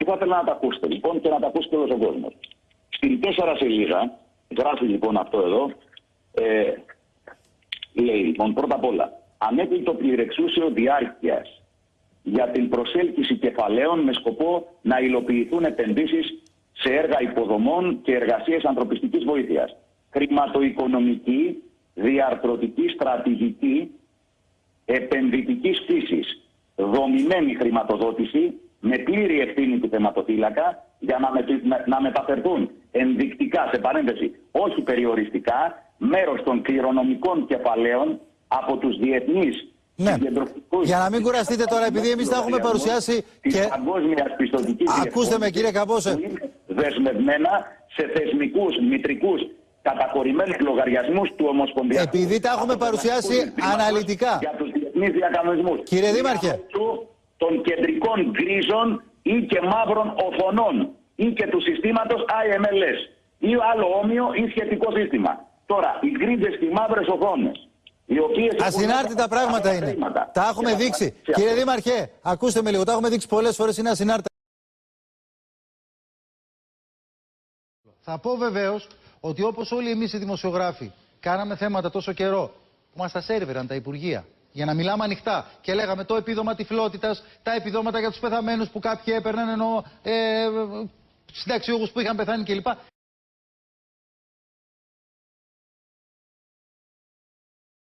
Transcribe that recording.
Θα ήθελα να τα ακούσετε λοιπόν και να τα ακούσει και όλος ο κόσμος. Στην 4 σελίδα, γράφει λοιπόν αυτό εδώ, λέει λοιπόν πρώτα απ' όλα, ανέπληκτο πληρεξούσιο διάρκειας για την προσέλκυση κεφαλαίων με σκοπό να υλοποιηθούν επενδύσεις σε έργα υποδομών και εργασίες ανθρωπιστικής βοήθειας. Χρηματοοικονομική, διαρθρωτική, στρατηγική, επενδυτικής φύσης, δομημένη χρηματοδότηση με πλήρη ευθύνη του θεματοφύλακα για να μεταφερθούν ενδεικτικά, σε παρένθεση, όχι περιοριστικά, μέρος των κληρονομικών κεφαλαίων από τους διεθνείς. Ναι. Για να μην κουραστείτε τώρα, επειδή εμείς τα έχουμε παρουσιάσει και παγκόσμια πιστωτική ακούστε με, κύριε Καμπόσε. Δεσμευμένα σε θεσμικούς, μητρικούς, καταχωρημένους λογαριασμούς του Ομοσπονδιακού. Επειδή τα έχουμε παρουσιάσει αναλυτικά. Για τους διεθνείς διακανονισμούς. Κύριε Δήμαρχε. Των κεντρικών γκρίζων ή και μαύρων οθονών ή και του συστήματος IMLS ή άλλο όμοιο ή σχετικό σύστημα. Τώρα, οι γκρίζες και οι μαύρες οθόνες, οι οποίες ασυνάρτητα πράγματα είναι. Τα έχουμε δείξει. Κύριε Δήμαρχε, ακούστε με λίγο. Τα έχουμε δείξει πολλές φορές, είναι ασυνάρτητα. Θα πω βεβαίως ότι όπως όλοι εμείς οι δημοσιογράφοι κάναμε θέματα τόσο καιρό που μας τα σέρβεραν τα Υπουργεία για να μιλάμε ανοιχτά και λέγαμε το επίδομα τυφλότητας, τα επιδόματα για τους πεθαμένους που κάποιοι έπαιρναν, ενώ συνταξιούχους που είχαν πεθάνει κλπ.